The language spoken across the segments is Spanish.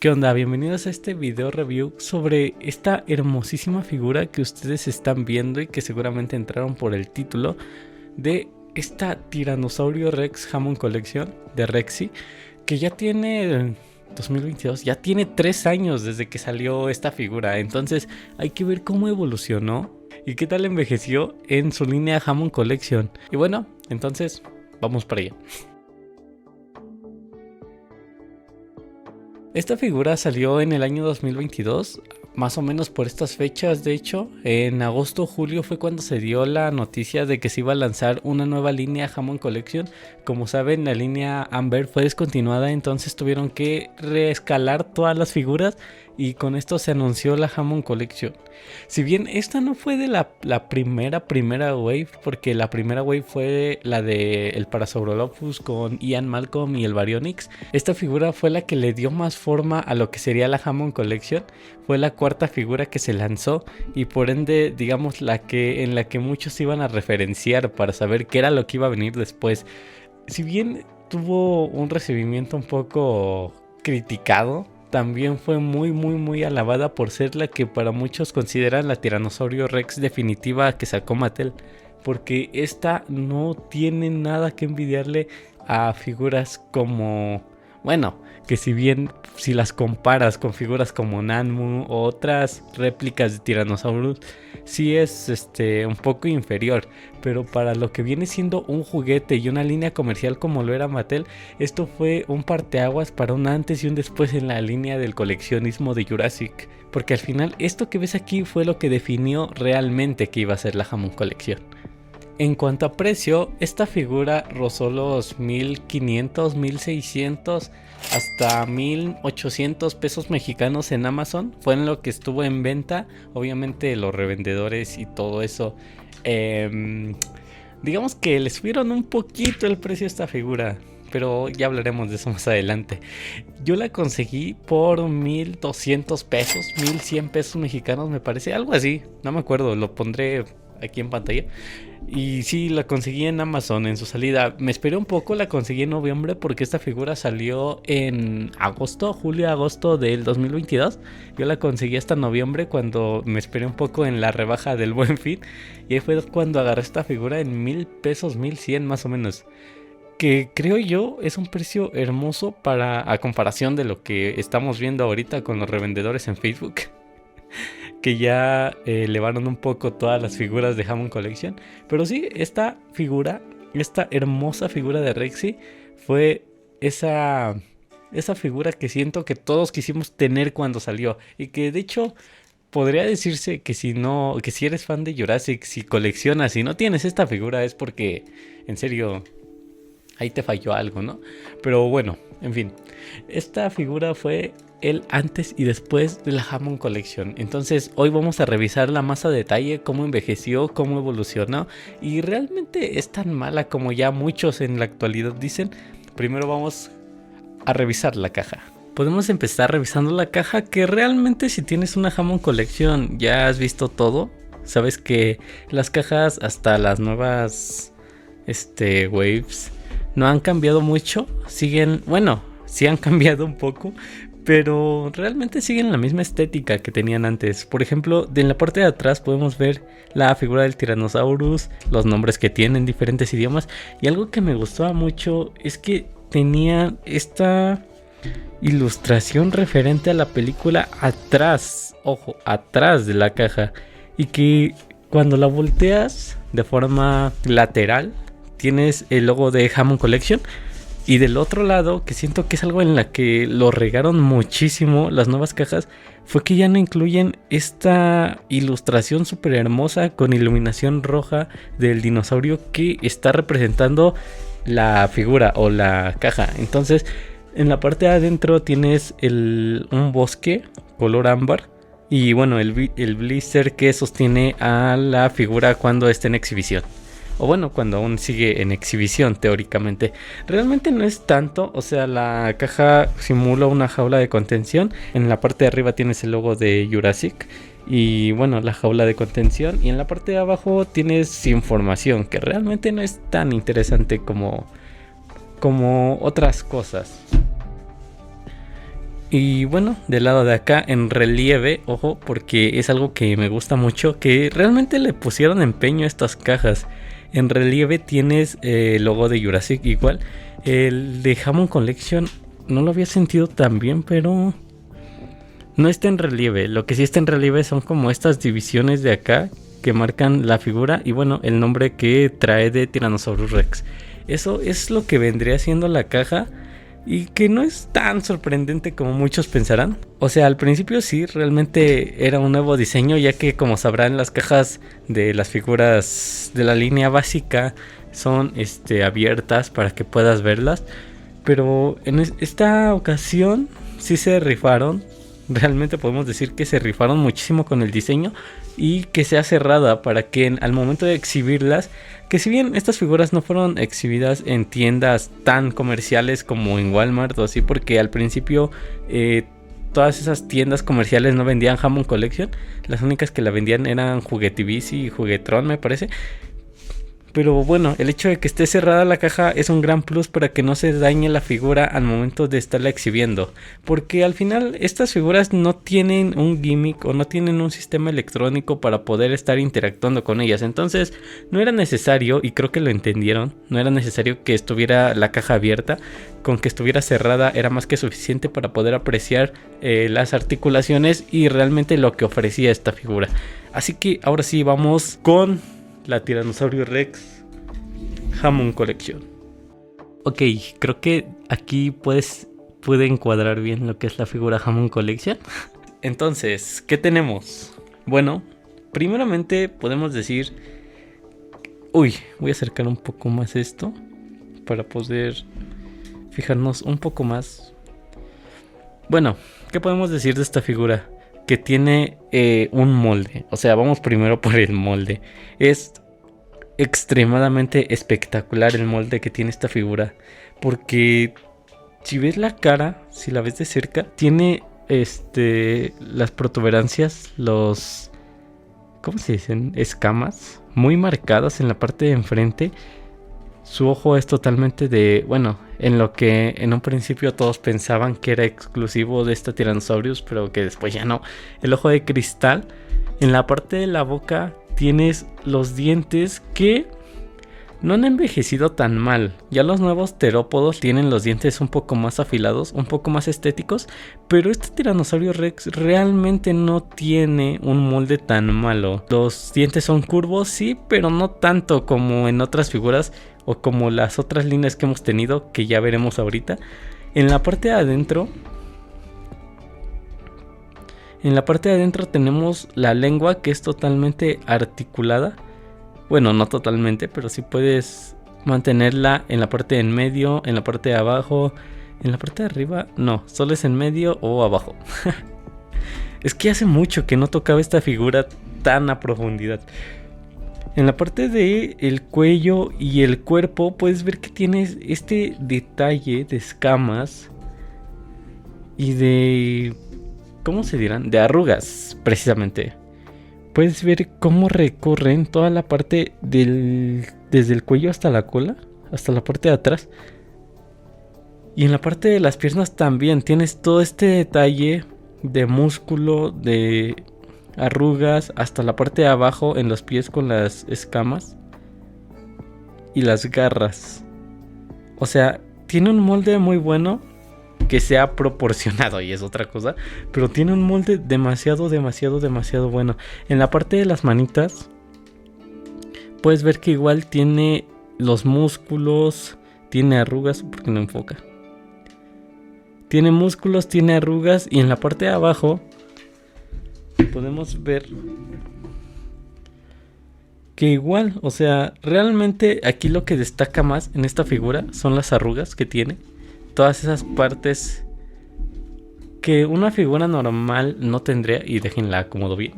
¿Qué onda? Bienvenidos a este video review sobre esta hermosísima figura que ustedes están viendo y que seguramente entraron por el título de esta Tiranosaurio Rex Hammond Collection de Rexy, que ya tiene 2022, ya tiene 3 años desde que salió esta figura. Entonces hay que ver cómo evolucionó y qué tal envejeció en su línea Hammond Collection. Y bueno, entonces vamos para allá. Esta figura salió en el año 2022, más o menos por estas fechas. De hecho, en agosto o julio fue cuando se dio la noticia de que se iba a lanzar una nueva línea Hammond Collection. Como saben, la línea Amber fue descontinuada, entonces tuvieron que reescalar todas las figuras y con esto se anunció la Hammond Collection. Si bien esta no fue de la primera wave, porque la primera wave fue la de el Parasaurolophus con Ian Malcolm y el Baryonyx, esta figura fue la que le dio más forma a lo que sería la Hammond Collection. Fue la cuarta figura que se lanzó y por ende, digamos, en la que muchos iban a referenciar para saber qué era lo que iba a venir después. Si bien tuvo un recibimiento un poco criticado, también fue muy alabada por ser la que para muchos consideran la Tiranosaurio Rex definitiva que sacó Mattel, porque esta no tiene nada que envidiarle a figuras como, bueno, que si las comparas con figuras como Nanmu o otras réplicas de Tyrannosaurus, sí es un poco inferior, pero para lo que viene siendo un juguete y una línea comercial como lo era Mattel, esto fue un parteaguas para un antes y un después en la línea del coleccionismo de Jurassic, porque al final esto que ves aquí fue lo que definió realmente que iba a ser la Hammond Collection. En cuanto a precio, esta figura rozó los 1500, 1600 hasta 1800 pesos mexicanos en Amazon. Fue en lo que estuvo en venta. Obviamente los revendedores y todo eso, digamos que le subieron un poquito el precio a esta figura, pero ya hablaremos de eso más adelante. Yo la conseguí por 1200 pesos, 1100 pesos mexicanos me parece, algo así, no me acuerdo, lo pondré aquí en pantalla. Y sí, la conseguí en Amazon en su salida. Me esperé un poco, la conseguí en noviembre porque esta figura salió en julio-agosto del 2022. Yo la conseguí hasta noviembre, cuando me esperé un poco en la rebaja del Buen Fin. Y ahí fue cuando agarré esta figura en 1000 pesos, 1100 más o menos. Que creo yo es un precio hermoso a comparación de lo que estamos viendo ahorita con los revendedores en Facebook, que ya elevaron un poco todas las figuras de Hammond Collection. Pero sí, esta hermosa figura de Rexy fue esa figura que siento que todos quisimos tener cuando salió. Y que de hecho podría decirse que si eres fan de Jurassic, si coleccionas y no tienes esta figura, es porque en serio ahí te falló algo, ¿no? Pero bueno, en fin, esta figura fue el antes y después de la Hammond Collection. Entonces hoy vamos a revisarla más a detalle, cómo envejeció, cómo evolucionó y realmente es tan mala como ya muchos en la actualidad dicen. Primero vamos a revisar la caja. Podemos empezar revisando la caja, que realmente si tienes una Hammond Collection ya has visto todo. Sabes que las cajas hasta las nuevas waves no han cambiado mucho. Siguen, bueno, sí han cambiado un poco, pero realmente siguen la misma estética que tenían antes. Por ejemplo, en la parte de atrás podemos ver la figura del Tyrannosaurus, los nombres que tienen en diferentes idiomas. Y algo que me gustaba mucho es que tenía esta ilustración referente a la película atrás, ojo, atrás de la caja. Y que cuando la volteas de forma lateral, tienes el logo de Hammond Collection. Y del otro lado, que siento que es algo en la que lo regaron muchísimo las nuevas cajas, fue que ya no incluyen esta ilustración súper hermosa con iluminación roja del dinosaurio que está representando la figura o la caja. Entonces, en la parte de adentro tienes un bosque color ámbar y bueno, el blister que sostiene a la figura cuando está en exhibición. O bueno, cuando aún sigue en exhibición teóricamente. Realmente no es tanto, o sea, la caja simula una jaula de contención. En la parte de arriba tienes el logo de Jurassic y bueno, la jaula de contención. Y en la parte de abajo tienes información que realmente no es tan interesante como otras cosas. Y bueno, del lado de acá en relieve, ojo, porque es algo que me gusta mucho, que realmente le pusieron empeño a estas cajas. En relieve tienes el logo de Jurassic igual. El de Hammond Collection no lo había sentido tan bien, pero no está en relieve. Lo que sí está en relieve son como estas divisiones de acá que marcan la figura y bueno, el nombre que trae de Tyrannosaurus Rex. Eso es lo que vendría siendo la caja. Y que no es tan sorprendente como muchos pensarán. O sea, al principio sí, realmente era un nuevo diseño, ya que como sabrán las cajas de las figuras de la línea básica son abiertas para que puedas verlas. Pero en esta ocasión sí se rifaron. Realmente podemos decir que se rifaron muchísimo con el diseño y que sea cerrada para que al momento de exhibirlas, que si bien estas figuras no fueron exhibidas en tiendas tan comerciales como en Walmart o así, porque al principio todas esas tiendas comerciales no vendían Hammond Collection, las únicas que la vendían eran Juguetivici y Juguetron me parece. Pero bueno, el hecho de que esté cerrada la caja es un gran plus para que no se dañe la figura al momento de estarla exhibiendo. Porque al final estas figuras no tienen un gimmick o no tienen un sistema electrónico para poder estar interactuando con ellas. Entonces no era necesario, y creo que lo entendieron, no era necesario que estuviera la caja abierta. Con que estuviera cerrada era más que suficiente para poder apreciar las articulaciones y realmente lo que ofrecía esta figura. Así que ahora sí vamos con la Tyrannosaurus Rex Hammond Collection. Ok, creo que aquí puede encuadrar bien lo que es la figura Hammond Collection. Entonces, ¿qué tenemos? Bueno, primeramente podemos decir... Uy, voy a acercar un poco más esto para poder fijarnos un poco más. Bueno, ¿qué podemos decir de esta figura? Que tiene un molde. O sea, vamos primero por el molde. Es extremadamente espectacular el molde que tiene esta figura. Porque si ves la cara, si la ves de cerca, tiene las protuberancias, los... ¿cómo se dicen? Escamas muy marcadas en la parte de enfrente. Su ojo es totalmente de... bueno, en lo que en un principio todos pensaban que era exclusivo de esta Tyrannosaurus, pero que después ya no. El ojo de cristal. En la parte de la boca tienes los dientes que no han envejecido tan mal. Ya los nuevos terópodos tienen los dientes un poco más afilados, un poco más estéticos. Pero este Tyrannosaurus Rex realmente no tiene un molde tan malo. Los dientes son curvos, sí, pero no tanto como en otras figuras o como las otras líneas que hemos tenido, que ya veremos ahorita. En la parte de adentro tenemos la lengua, que es totalmente articulada. Bueno, no totalmente, pero sí puedes mantenerla en la parte de en medio, en la parte de abajo, en la parte de arriba. No, solo es en medio o abajo. Es que hace mucho que no tocaba esta figura tan a profundidad. En la parte de el cuello y el cuerpo puedes ver que tienes este detalle de escamas y de... ¿cómo se dirán? De arrugas, precisamente. Puedes ver cómo recorren toda la parte desde el cuello hasta la cola, hasta la parte de atrás. Y en la parte de las piernas también tienes todo este detalle de músculo, de arrugas, hasta la parte de abajo en los pies con las escamas y las garras. O sea, tiene un molde muy bueno, que sea proporcionado y es otra cosa, pero tiene un molde demasiado bueno. En la parte de las manitas puedes ver que igual tiene los músculos, tiene arrugas, porque no enfoca. Tiene músculos, tiene arrugas, y en la parte de abajo podemos ver que igual, o sea, realmente aquí lo que destaca más en esta figura son las arrugas que tiene. Todas esas partes que una figura normal no tendría, y déjenla acomodo bien.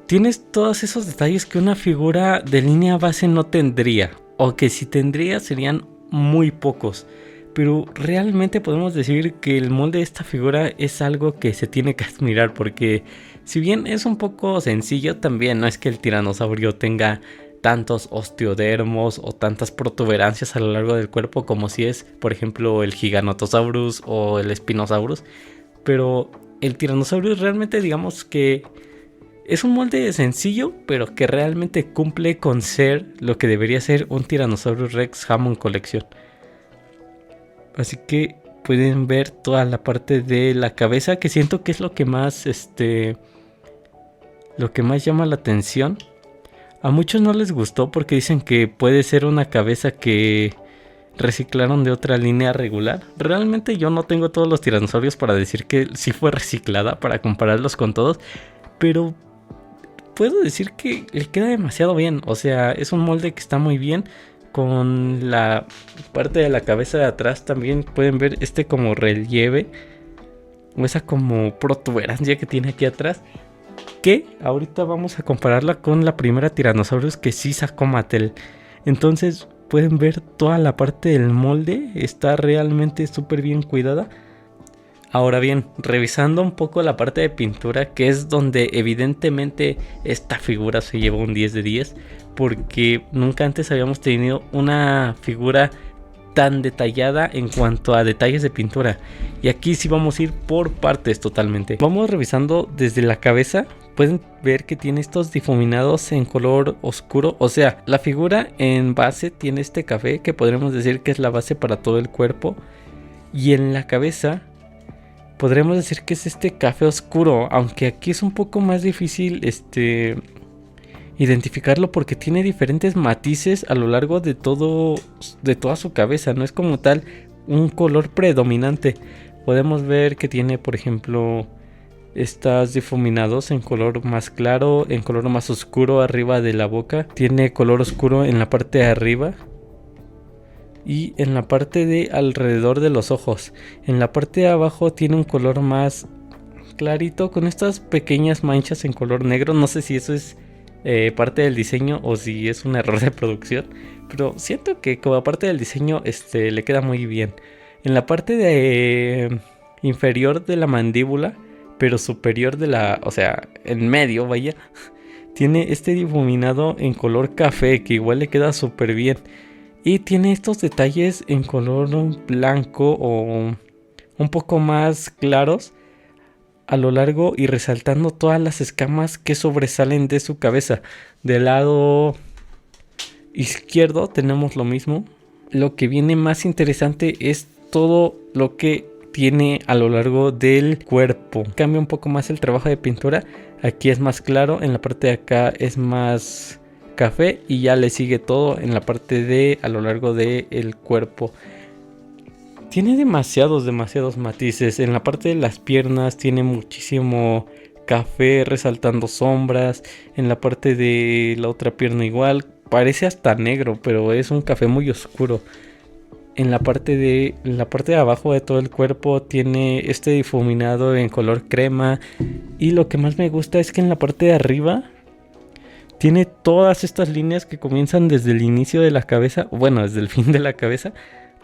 Tienes todos esos detalles que una figura de línea base no tendría, o que si tendría serían muy pocos. Pero realmente podemos decir que el molde de esta figura es algo que se tiene que admirar, porque si bien es un poco sencillo, también no es que el tiranosaurio tenga tantos osteodermos o tantas protuberancias a lo largo del cuerpo como si es, por ejemplo, el Giganotosaurus o el Spinosaurus. pero el Tyrannosaurus realmente digamos que es un molde sencillo, pero que realmente cumple con ser lo que debería ser un Tyrannosaurus Rex Hammond Collection. Así que pueden ver toda la parte de la cabeza, que siento que es lo que más llama la atención. A muchos no les gustó porque dicen que puede ser una cabeza que reciclaron de otra línea regular. Realmente yo no tengo todos los tiranosaurios para decir que sí fue reciclada, para compararlos con todos, pero puedo decir que le queda demasiado bien. O sea, es un molde que está muy bien. Con la parte de la cabeza de atrás también pueden ver como relieve, o esa como protuberancia que tiene aquí atrás, que ahorita vamos a compararla con la primera Tyrannosaurus que sí sacó Mattel. Entonces pueden ver toda la parte del molde, está realmente súper bien cuidada. Ahora bien, revisando un poco la parte de pintura, que es donde evidentemente esta figura se lleva un 10 de 10, porque nunca antes habíamos tenido una figura tan detallada en cuanto a detalles de pintura. Y aquí sí vamos a ir por partes totalmente. Vamos revisando desde la cabeza. Pueden ver que tiene estos difuminados en color oscuro. O sea, la figura en base tiene este café, que podremos decir que es la base para todo el cuerpo. Y en la cabeza podremos decir que es este café oscuro, aunque aquí es un poco más difícil identificarlo porque tiene diferentes matices a lo largo de toda su cabeza. No es como tal un color predominante. Podemos ver que tiene, por ejemplo, estos difuminados en color más claro, en color más oscuro arriba de la boca. Tiene color oscuro en la parte de arriba y en la parte de alrededor de los ojos. En la parte de abajo tiene un color más clarito con estas pequeñas manchas en color negro. No sé si eso es parte del diseño o si es un error de producción, pero siento que como parte del diseño le queda muy bien. En la parte de inferior de la mandíbula, pero superior o sea, en medio, vaya, tiene este difuminado en color café que igual le queda súper bien. Y tiene estos detalles en color blanco o un poco más claros a lo largo y resaltando todas las escamas que sobresalen de su cabeza. Del lado izquierdo tenemos lo mismo. Lo que viene más interesante es todo lo que tiene a lo largo del cuerpo. Cambia un poco más el trabajo de pintura. Aquí es más claro, en la parte de acá es más café y ya le sigue todo en la parte de a lo largo del cuerpo. Tiene demasiados matices. En la parte de las piernas tiene muchísimo café resaltando sombras. En la parte de la otra pierna igual. Parece hasta negro, pero es un café muy oscuro. En la parte de abajo de todo el cuerpo tiene este difuminado en color crema. Y lo que más me gusta es que en la parte de arriba tiene todas estas líneas que comienzan desde el inicio de la cabeza. Bueno, desde el fin de la cabeza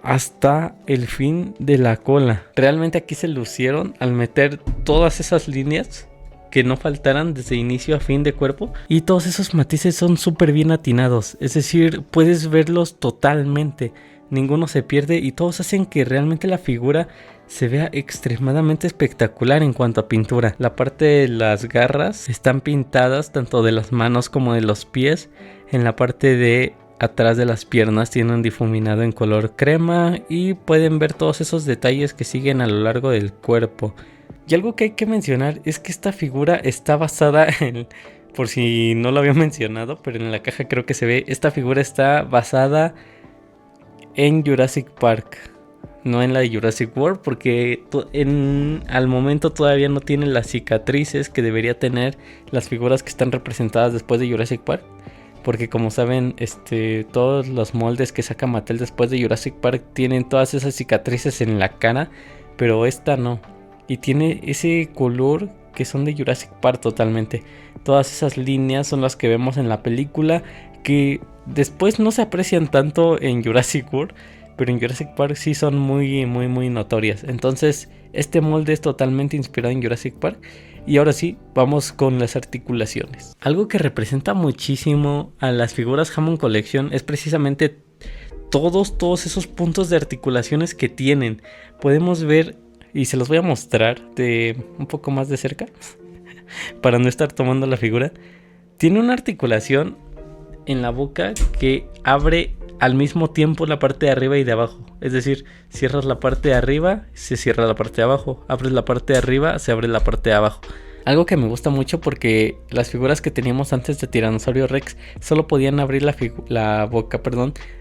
hasta el fin de la cola. Realmente aquí se lucieron al meter todas esas líneas que no faltaran desde inicio a fin de cuerpo. Y todos esos matices son súper bien atinados. Es decir, puedes verlos totalmente. Ninguno se pierde y todos hacen que realmente la figura se vea extremadamente espectacular en cuanto a pintura. La parte de las garras están pintadas tanto de las manos como de los pies. En la parte de atrás de las piernas tiene un difuminado en color crema y pueden ver todos esos detalles que siguen a lo largo del cuerpo. Y algo que hay que mencionar es que esta figura está basada en, por si no lo había mencionado, pero en la caja creo que se ve, esta figura está basada en Jurassic Park, no en la de Jurassic World, porque al momento todavía no tiene las cicatrices que debería tener las figuras que están representadas después de Jurassic Park. Porque como saben, todos los moldes que saca Mattel después de Jurassic Park tienen todas esas cicatrices en la cara, pero esta no. Y tiene ese color que son de Jurassic Park totalmente. Todas esas líneas son las que vemos en la película, que después no se aprecian tanto en Jurassic World, pero en Jurassic Park sí son muy notorias. Entonces este molde es totalmente inspirado en Jurassic Park. Y ahora sí, vamos con las articulaciones. Algo que representa muchísimo a las figuras Hammond Collection es precisamente todos esos puntos de articulaciones que tienen. Podemos ver y se los voy a mostrar de un poco más de cerca para no estar tomando la figura. Tiene una articulación en la boca que abre al mismo tiempo la parte de arriba y de abajo. Es decir, cierras la parte de arriba, se cierra la parte de abajo. Abres la parte de arriba, se abre la parte de abajo. Algo que me gusta mucho porque las figuras que teníamos antes de Tiranosaurio Rex solo podían abrir la boca,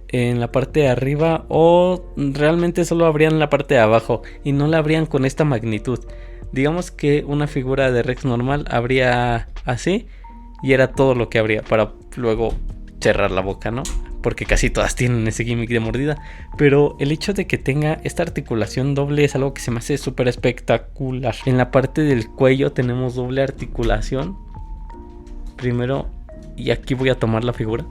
en la parte de arriba, o realmente solo abrían la parte de abajo y no la abrían con esta magnitud. Digamos que una figura de Rex normal abría así y era todo lo que abría para luego cerrar la boca, ¿no? Porque casi todas tienen ese gimmick de mordida. Pero el hecho de que tenga esta articulación doble es algo que se me hace súper espectacular. En la parte del cuello tenemos doble articulación. Primero, y aquí voy a tomar la figura.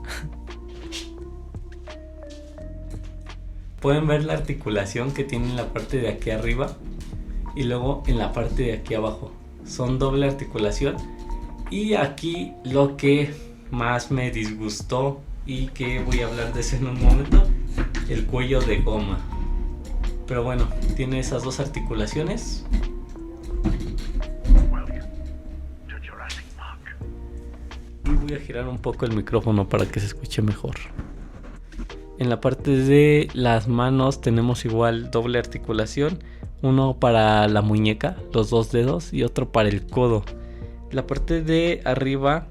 Pueden ver la articulación que tiene en la parte de aquí arriba y luego en la parte de aquí abajo. Son doble articulación. Y aquí lo que más me disgustó, y que voy a hablar de eso en un momento, el cuello de goma. Pero bueno, tiene esas dos articulaciones. Y voy a girar un poco el micrófono para que se escuche mejor. En la parte de las manos tenemos igual doble articulación, uno para la muñeca, los dos dedos, y otro para el codo. La parte de arriba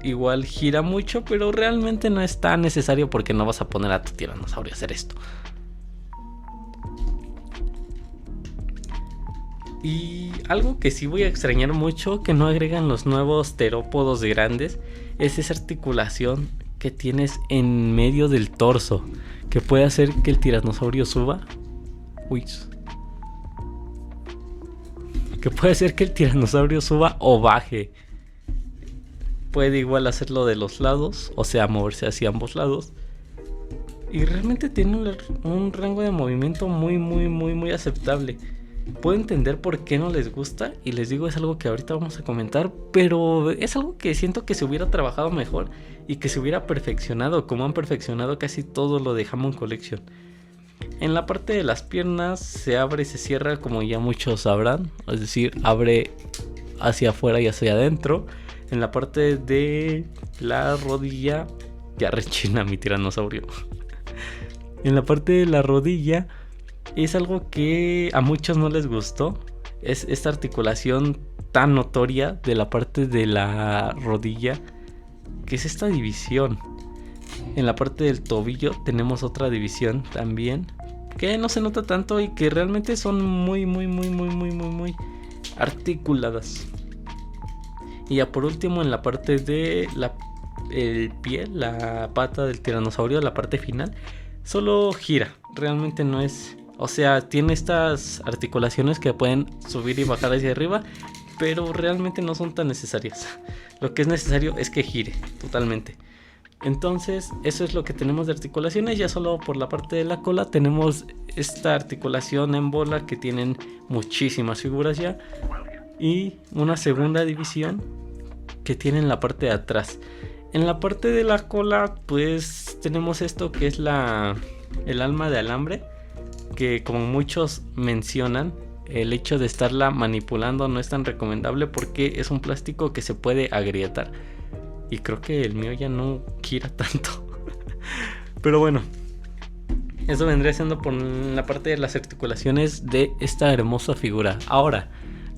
igual gira mucho, pero realmente no es tan necesario porque no vas a poner a tu tiranosaurio a hacer esto. Y algo que sí voy a extrañar mucho que no agregan los nuevos terópodos grandes es esa articulación que tienes en medio del torso, que puede hacer que el tiranosaurio suba. Que puede hacer que el tiranosaurio suba o baje. Puede igual hacerlo de los lados, o sea, moverse hacia ambos lados. Y realmente tiene un rango de movimiento muy aceptable. Puedo entender por qué no les gusta, y les digo, es algo que ahorita vamos a comentar, pero es algo que siento que se hubiera trabajado mejor y que se hubiera perfeccionado, como han perfeccionado casi todo lo de Hammond Collection. En la parte de las piernas se abre y se cierra, como ya muchos sabrán, es decir, abre hacia afuera y hacia adentro. En la parte de la rodilla, ya rechina mi tiranosaurio. En la parte de la rodilla es algo que a muchos no les gustó. Es esta articulación tan notoria de la parte de la rodilla, que es esta división. En la parte del tobillo tenemos otra división también, que no se nota tanto y que realmente son muy articuladas. Y ya por último, en la parte de el pie, la pata del tiranosaurio, la parte final, solo gira. Realmente no es... O sea, tiene estas articulaciones que pueden subir y bajar hacia arriba, pero realmente no son tan necesarias. Lo que es necesario es que gire totalmente. Entonces, eso es lo que tenemos de articulaciones. Ya solo por la parte de la cola tenemos esta articulación en bola que tienen muchísimas figuras ya. Y una segunda división que tiene en la parte de atrás. En la parte de la cola pues tenemos esto que es el alma de alambre, que como muchos mencionan, el hecho de estarla manipulando no es tan recomendable porque es un plástico que se puede agrietar. Y creo que el mío ya no gira tanto. Pero bueno, eso vendría siendo por la parte de las articulaciones de esta hermosa figura. Ahora,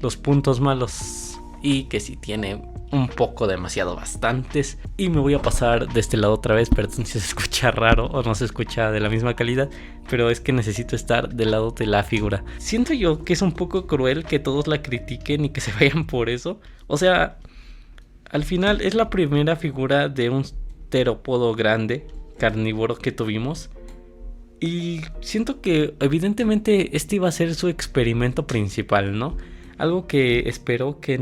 los puntos malos, y que si tiene un poco, demasiado, bastantes. Y me voy a pasar de este lado otra vez, perdón si se escucha raro o no se escucha de la misma calidad, pero es que necesito estar del lado de la figura. Siento yo que es un poco cruel que todos la critiquen y que se vayan por eso. O sea, al final es la primera figura de un terópodo grande, carnívoro, que tuvimos. Y siento que evidentemente este iba a ser su experimento principal, ¿no? Algo que espero que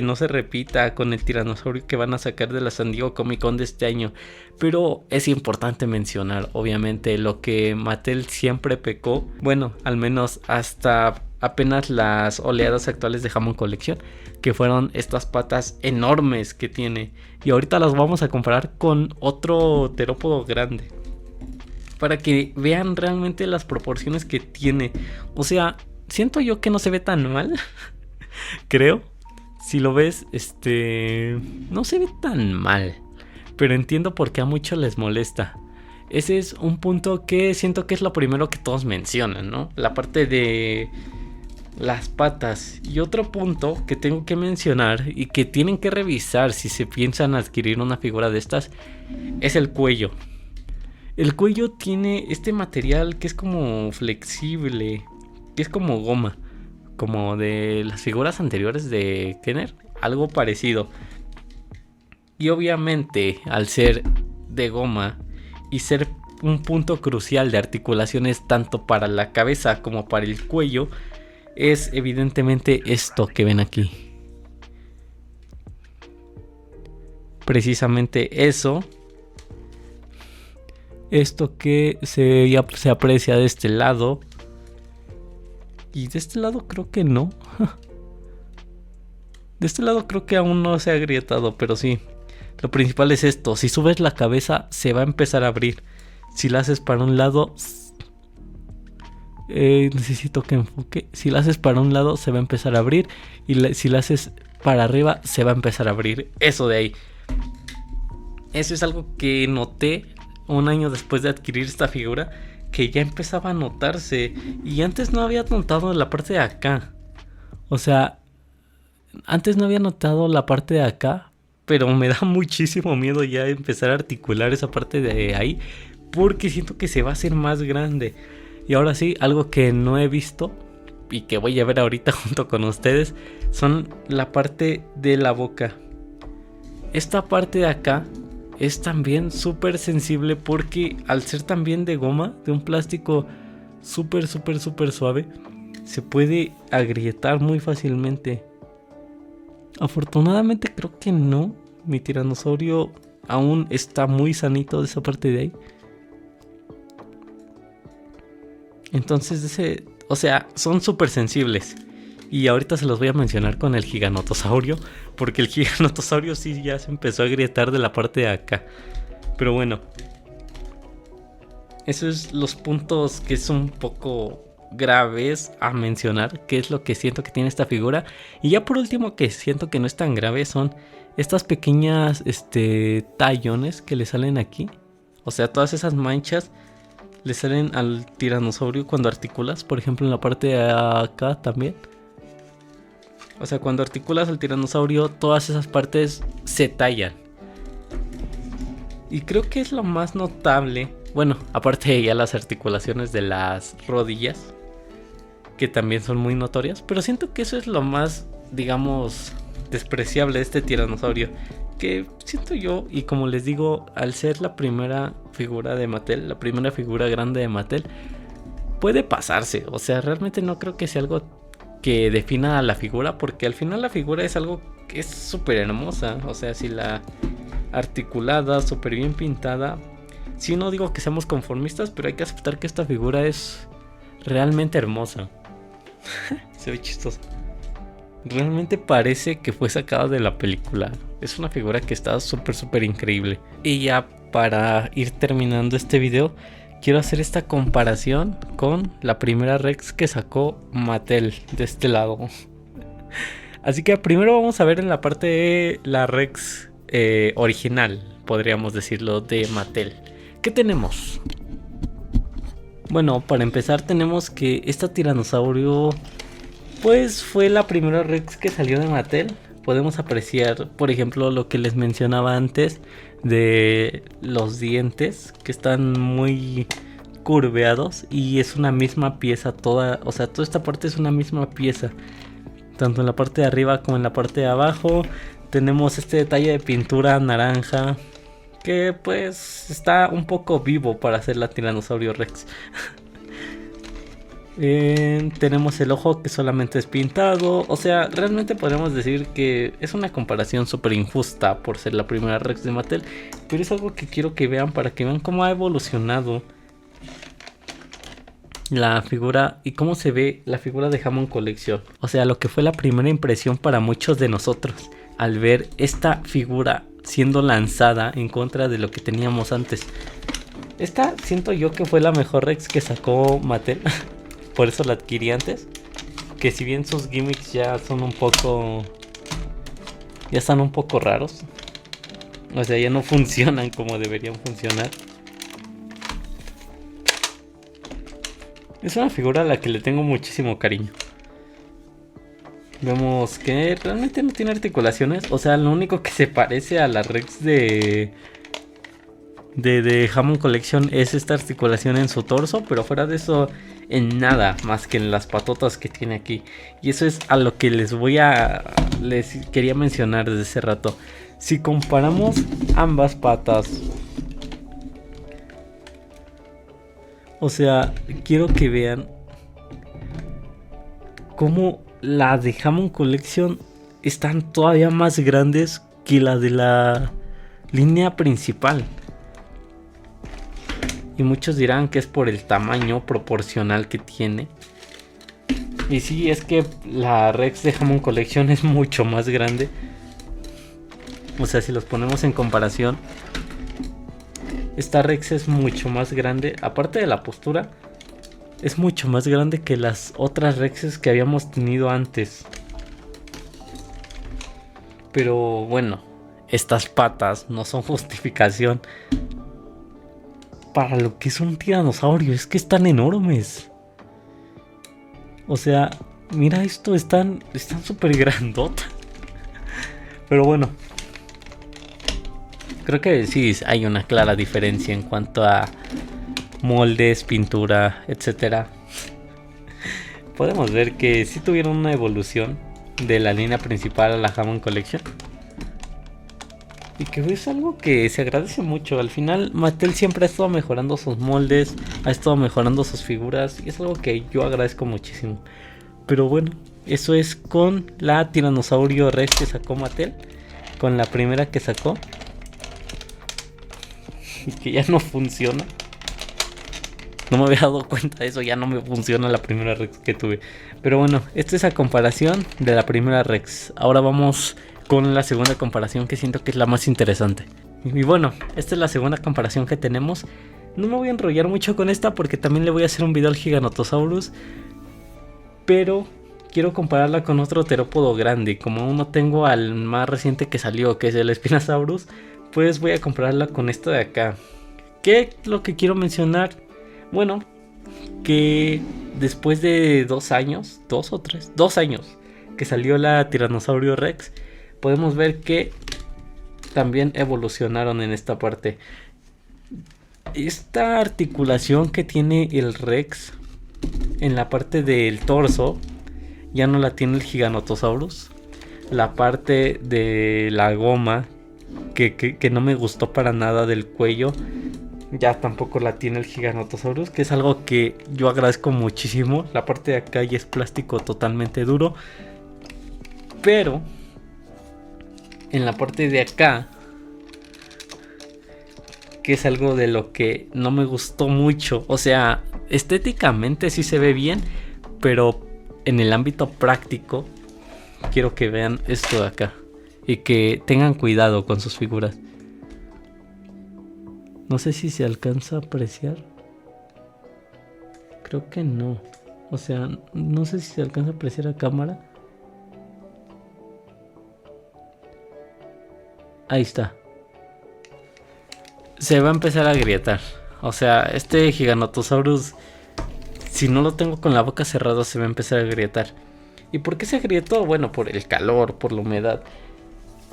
no se repita con el tiranosaurio que van a sacar de la San Diego Comic Con de este año. Pero es importante mencionar, obviamente, lo que Mattel siempre pecó. Bueno, al menos hasta apenas las oleadas actuales de Hammond Collection, que fueron estas patas enormes que tiene. Y ahorita las vamos a comparar con otro terópodo grande, para que vean realmente las proporciones que tiene. O sea, siento yo que no se ve tan mal, creo. Si lo ves, no se ve tan mal, pero entiendo por qué a muchos les molesta. Ese es un punto que siento que es lo primero que todos mencionan, ¿no? La parte de las patas. Y otro punto que tengo que mencionar y que tienen que revisar si se piensan adquirir una figura de estas es el cuello. El cuello tiene este material que es como flexible, que es como goma, como de las figuras anteriores de Kenner, algo parecido. Y obviamente al ser de goma y ser un punto crucial de articulaciones tanto para la cabeza como para el cuello, es evidentemente esto que ven aquí. Precisamente eso. Esto que se aprecia de este lado. Y de este lado creo que no. De este lado creo que aún no se ha agrietado, pero sí. Lo principal es esto. Si subes la cabeza se va a empezar a abrir. Si la haces para un lado... necesito que enfoque. Si la haces para un lado se va a empezar a abrir. Y si la haces para arriba se va a empezar a abrir. Eso de ahí. Eso es algo que noté un año después de adquirir esta figura. Que ya empezaba a notarse. Y antes no había notado la parte de acá. O sea, antes no había notado la parte de acá. Pero me da muchísimo miedo ya empezar a articular esa parte de ahí. Porque siento que se va a hacer más grande. Y ahora sí, algo que no he visto y que voy a ver ahorita junto con ustedes son la parte de la boca. Esta parte de acá es también súper sensible porque al ser también de goma, de un plástico súper suave, se puede agrietar muy fácilmente. Afortunadamente creo que no. Mi tiranosaurio aún está muy sanito de esa parte de ahí. Entonces o sea, son súper sensibles. Y ahorita se los voy a mencionar con el giganotosaurio. Porque el giganotosaurio sí ya se empezó a agrietar de la parte de acá. Pero bueno. Esos son los puntos que son un poco graves a mencionar. Que es lo que siento que tiene esta figura. Y ya por último, que siento que no es tan grave, son estas pequeñas tallones que le salen aquí. O sea, todas esas manchas le salen al tiranosaurio cuando articulas. Por ejemplo, en la parte de acá también. O sea, cuando articulas al tiranosaurio, todas esas partes se tallan. Y creo que es lo más notable. Bueno, aparte de ya las articulaciones de las rodillas, que también son muy notorias. Pero siento que eso es lo más, digamos, despreciable de este tiranosaurio. Que siento yo, y como les digo, al ser la primera figura de Mattel, la primera figura grande de Mattel, puede pasarse. O sea, realmente no creo que sea algo que defina a la figura, porque al final la figura es algo que es súper hermosa. O sea, si la articulada, súper bien pintada. Sí, no digo que seamos conformistas, pero hay que aceptar que esta figura es realmente hermosa. Se ve chistoso. Realmente parece que fue sacada de la película. Es una figura que está súper increíble. Y ya para ir terminando este video, quiero hacer esta comparación con la primera Rex que sacó Mattel de este lado. Así que primero vamos a ver en la parte de la Rex original, podríamos decirlo, de Mattel. ¿Qué tenemos? Bueno, para empezar tenemos que esta tiranosaurio pues fue la primera Rex que salió de Mattel. Podemos apreciar, por ejemplo, lo que les mencionaba antes de los dientes, que están muy curveados y es una misma pieza toda. O sea, toda esta parte es una misma pieza, tanto en la parte de arriba como en la parte de abajo. Tenemos este detalle de pintura naranja que pues está un poco vivo para hacer la Tiranosaurio Rex. Tenemos el ojo que solamente es pintado. O sea, realmente podemos decir que es una comparación súper injusta por ser la primera Rex de Mattel, pero es algo que quiero que vean para que vean cómo ha evolucionado la figura y cómo se ve la figura de Hammond Collection. O sea, lo que fue la primera impresión para muchos de nosotros al ver esta figura siendo lanzada en contra de lo que teníamos antes. Esta siento yo que fue la mejor Rex que sacó Mattel. Por eso la adquirí antes. que si bien sus gimmicks ya son un poco... ya están un poco raros. O sea, ya no funcionan como deberían funcionar. Es una figura a la que le tengo muchísimo cariño. Vemos que realmente no tiene articulaciones. O sea, lo único que se parece a la Rex de Hammond Collection es esta articulación en su torso, pero fuera de eso en nada más que en las patotas que tiene aquí. Y eso es a lo que les quería mencionar desde hace rato. Si comparamos ambas patas, o sea, quiero que vean cómo las de Hammond Collection están todavía más grandes que las de la línea principal. Y muchos dirán que es por el tamaño proporcional que tiene. Y sí, es que la Rex de Hammond Collection es mucho más grande. O sea, si los ponemos en comparación, esta Rex es mucho más grande. Aparte de la postura, es mucho más grande que las otras Rexes que habíamos tenido antes. Pero bueno, estas patas no son justificación para lo que es un tiranosaurio. Es que están enormes. O sea, mira esto, están súper grandotas. Pero bueno, creo que sí hay una clara diferencia en cuanto a moldes, pintura, etcétera. Podemos ver que sí tuvieron una evolución de la línea principal a la Hammond Collection. Y que es algo que se agradece mucho. Al final Mattel siempre ha estado mejorando sus moldes, ha estado mejorando sus figuras, y es algo que yo agradezco muchísimo. Pero bueno, eso es con la Tiranosaurio Rex que sacó Mattel, con la primera que sacó, y que ya no funciona. No me había dado cuenta de eso, ya no me funciona la primera Rex que tuve. Pero bueno, esta es la comparación de la primera Rex. Ahora vamos con la segunda comparación, que siento que es la más interesante. Y bueno, esta es la segunda comparación que tenemos. No me voy a enrollar mucho con esta porque también le voy a hacer un video al Giganotosaurus, pero quiero compararla con otro terópodo grande. Como aún no tengo al más reciente que salió, que es el Spinosaurus, pues voy a compararla con esta de acá. ¿Qué es lo que quiero mencionar? Bueno, que después de 2 años, 2 o 3, 2 años que salió la Tiranosaurio Rex, podemos ver que también evolucionaron en esta parte. Esta articulación que tiene el Rex en la parte del torso ya no la tiene el Giganotosaurus. La parte de la goma que no me gustó para nada del cuello, ya tampoco la tiene el Giganotosaurus, que es algo que yo agradezco muchísimo. La parte de acá ya es plástico totalmente duro, pero en la parte de acá, que es algo de lo que no me gustó mucho. O sea, estéticamente sí se ve bien, pero en el ámbito práctico quiero que vean esto de acá y que tengan cuidado con sus figuras. No sé si se alcanza a apreciar. Creo que no. O sea, no sé si se alcanza a apreciar a cámara. Ahí está. Se va a empezar a agrietar. O sea, este Giganotosaurus, si no lo tengo con la boca cerrada, se va a empezar a agrietar. ¿Y por qué se agrietó? Bueno, por el calor, por la humedad,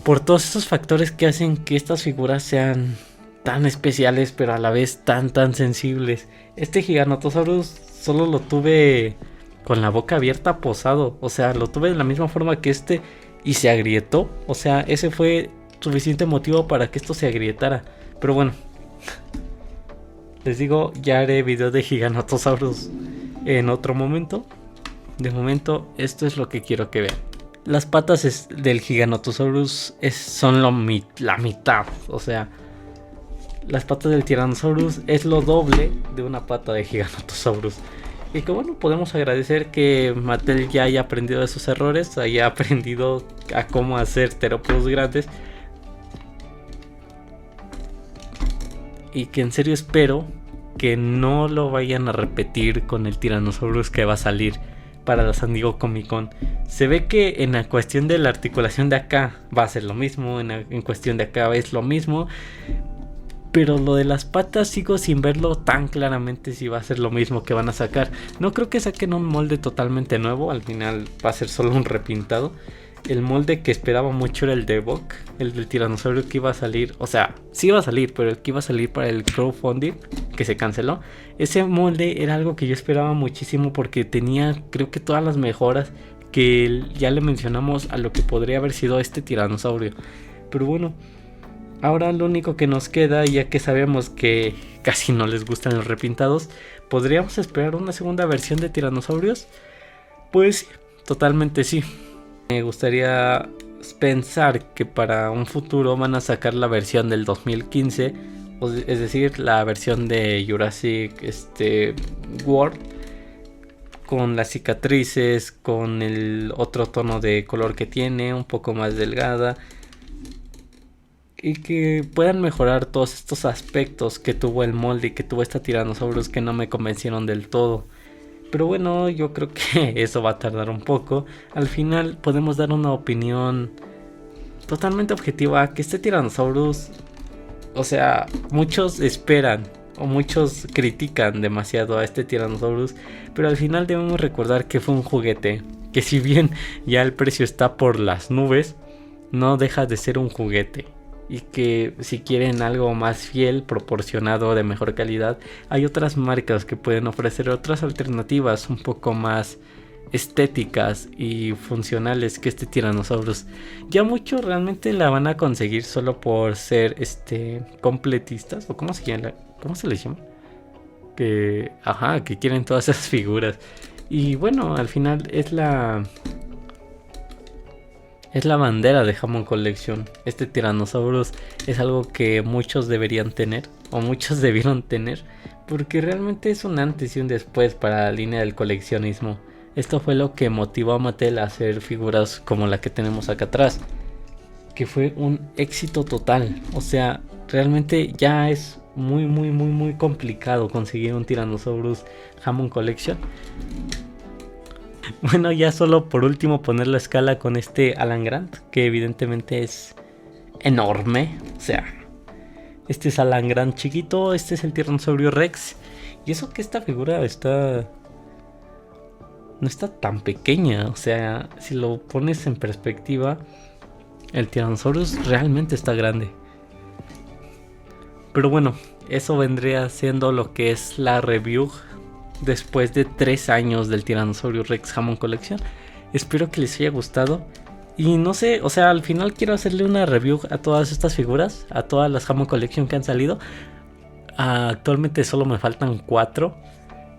por todos esos factores que hacen que estas figuras sean tan especiales, pero a la vez tan sensibles. Este Giganotosaurus solo lo tuve con la boca abierta, posado. O sea, lo tuve de la misma forma que este y se agrietó. O sea, ese fue suficiente motivo para que esto se agrietara. Pero bueno, les digo, ya haré video de Giganotosaurus en otro momento. De momento, esto es lo que quiero que vean. Las patas del Giganotosaurus son la mitad. O sea, las patas del Tyrannosaurus es lo doble de una pata de Giganotosaurus. Y que bueno, podemos agradecer que Mattel ya haya aprendido de sus errores, haya aprendido a cómo hacer terópodos grandes. Y que en serio espero que no lo vayan a repetir con el Tyrannosaurus que va a salir. para la San Diego Comic Con. Se ve que en la cuestión de la articulación de acá va a ser lo mismo, en cuestión de acá es lo mismo, pero lo de las patas sigo sin verlo tan claramente si va a ser lo mismo que van a sacar. No creo que saquen un molde totalmente nuevo, al final va a ser solo un repintado. El molde que esperaba mucho era el de Buck, el del tiranosaurio que iba a salir, o sea, sí iba a salir, pero el que iba a salir para el crowdfunding, que se canceló. Ese molde era algo que yo esperaba muchísimo porque tenía, creo que todas las mejoras que ya le mencionamos a lo que podría haber sido este tiranosaurio. Pero bueno, ahora lo único que nos queda, ya que sabemos que casi no les gustan los repintados, ¿podríamos esperar una segunda versión de tiranosaurios? Pues totalmente sí. Me gustaría pensar que para un futuro van a sacar la versión del 2015, es decir, la versión de Jurassic World, con las cicatrices, con el otro tono de color que tiene, un poco más delgada, y que puedan mejorar todos estos aspectos que tuvo el molde y que tuvo esta Tyrannosaurus que no me convencieron del todo. Pero bueno, yo creo que eso va a tardar un poco. Al final podemos dar una opinión totalmente objetiva que este Tyrannosaurus, o sea, muchos esperan o muchos critican demasiado a este Tyrannosaurus, pero al final debemos recordar que fue un juguete, que si bien ya el precio está por las nubes, no deja de ser un juguete. Y que si quieren algo más fiel, proporcionado, de mejor calidad, hay otras marcas que pueden ofrecer otras alternativas un poco más estéticas y funcionales que este Tyrannosaurus. Ya muchos realmente la van a conseguir solo por ser completistas, o cómo se les llama, que quieren todas esas figuras. Y bueno, al final es la bandera de Hammond Collection. Este Tyrannosaurus es algo que muchos deberían tener, o muchos debieron tener, porque realmente es un antes y un después para la línea del coleccionismo. Esto fue lo que motivó a Mattel a hacer figuras como la que tenemos acá atrás, que fue un éxito total. O sea, realmente ya es muy complicado conseguir un Tyrannosaurus Hammond Collection. Bueno, ya solo por último poner la escala con este Alan Grant, que evidentemente es enorme. O sea, este es Alan Grant chiquito, este es el Tyrannosaurio Rex. Y eso que esta figura no está tan pequeña. O sea, si lo pones en perspectiva, el Tyrannosaurus realmente está grande. Pero bueno, eso vendría siendo lo que es la review después de 3 años del Tyrannosaurio Rex Hammond Collection. Espero que les haya gustado. Y no sé, o sea, al final quiero hacerle una review a todas estas figuras, a todas las Hammond Collection que han salido. Actualmente solo me faltan 4,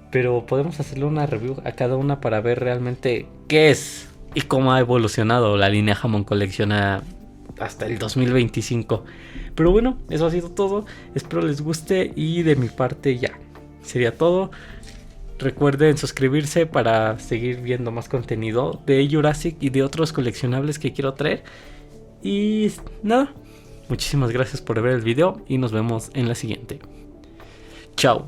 pero podemos hacerle una review a cada una para ver realmente qué es y cómo ha evolucionado la línea Hammond Collection hasta el 2025. Pero bueno, eso ha sido todo. Espero les guste y de mi parte ya sería todo. Recuerden suscribirse para seguir viendo más contenido de Jurassic y de otros coleccionables que quiero traer. Y nada, muchísimas gracias por ver el video y nos vemos en la siguiente. Chao.